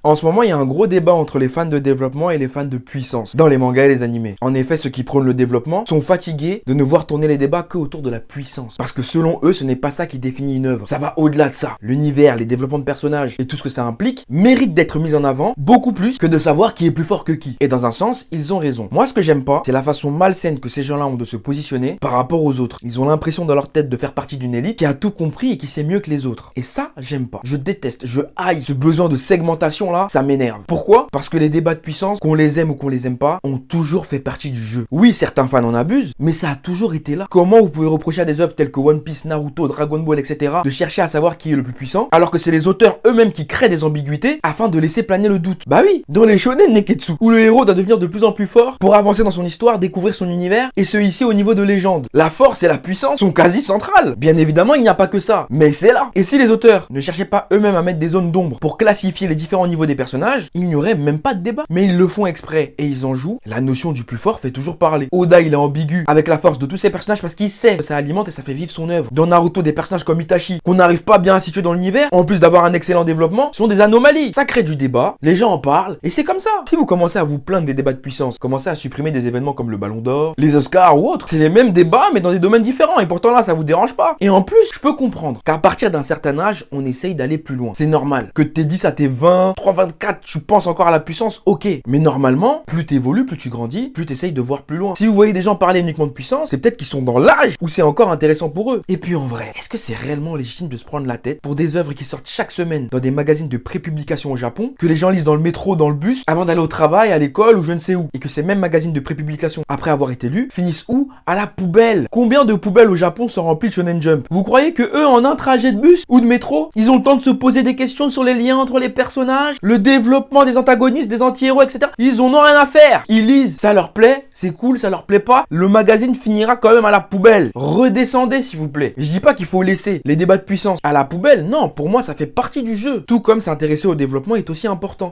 En ce moment, il y a un gros débat entre les fans de développement et les fans de puissance dans les mangas et les animés. En effet, ceux qui prônent le développement sont fatigués de ne voir tourner les débats que autour de la puissance. Parce que selon eux, ce n'est pas ça qui définit une œuvre. Ça va au-delà de ça. L'univers, les développements de personnages et tout ce que ça implique méritent d'être mis en avant beaucoup plus que de savoir qui est plus fort que qui. Et dans un sens, ils ont raison. Moi, ce que j'aime pas, c'est la façon malsaine que ces gens-là ont de se positionner par rapport aux autres. Ils ont l'impression dans leur tête de faire partie d'une élite qui a tout compris et qui sait mieux que les autres. Et ça, j'aime pas. Je déteste, je haïs ce besoin de segmentation là, ça m'énerve. Pourquoi? Parce que les débats de puissance, qu'on les aime ou qu'on les aime pas, ont toujours fait partie du jeu. Oui, certains fans en abusent, mais ça a toujours été là. Comment vous pouvez reprocher à des œuvres telles que One Piece, Naruto, Dragon Ball, etc. de chercher à savoir qui est le plus puissant, alors que c'est les auteurs eux-mêmes qui créent des ambiguïtés afin de laisser planer le doute? Bah oui, dans les shonen Neketsu, où le héros doit devenir de plus en plus fort pour avancer dans son histoire, découvrir son univers et se hisser au niveau de légende. La force et la puissance sont quasi centrales. Bien évidemment, il n'y a pas que ça, mais c'est là. Et si les auteurs ne cherchaient pas eux-mêmes à mettre des zones d'ombre pour classifier les différents niveaux des personnages, il n'y aurait même pas de débat. Mais ils le font exprès et ils en jouent. La notion du plus fort fait toujours parler. Oda, il est ambigu avec la force de tous ses personnages parce qu'il sait que ça alimente et ça fait vivre son œuvre. Dans Naruto, des personnages comme Itachi, qu'on n'arrive pas bien à situer dans l'univers, en plus d'avoir un excellent développement, sont des anomalies. Ça crée du débat, les gens en parlent et c'est comme ça. Si vous commencez à vous plaindre des débats de puissance, commencez à supprimer des événements comme le Ballon d'Or, les Oscars ou autres, c'est les mêmes débats mais dans des domaines différents et pourtant là ça vous dérange pas. Et en plus, je peux comprendre qu'à partir d'un certain âge, on essaye d'aller plus loin. C'est normal. Que t'es 10 à tes 20, 3, 24, tu penses encore à la puissance, ok. Mais normalement, plus t'évolues, plus tu grandis, plus t'essayes de voir plus loin. Si vous voyez des gens parler uniquement de puissance, c'est peut-être qu'ils sont dans l'âge où c'est encore intéressant pour eux. Et puis en vrai, est-ce que c'est réellement légitime de se prendre la tête pour des œuvres qui sortent chaque semaine dans des magazines de prépublication au Japon, que les gens lisent dans le métro, dans le bus, avant d'aller au travail, à l'école ou je ne sais où, et que ces mêmes magazines de prépublication, après avoir été lus, finissent où? À la poubelle. Combien de poubelles au Japon sont remplies de Shonen Jump? Vous croyez que eux, en un trajet de bus ou de métro, ils ont le temps de se poser des questions sur les liens entre les personnages, le développement des antagonistes, des anti-héros, etc. Ils en ont rien à faire. Ils lisent, ça leur plaît, c'est cool, ça leur plaît pas, le magazine finira quand même à la poubelle. Redescendez s'il vous plaît. Je dis pas qu'il faut laisser les débats de puissance à la poubelle, non, pour moi ça fait partie du jeu. Tout comme s'intéresser au développement est aussi important.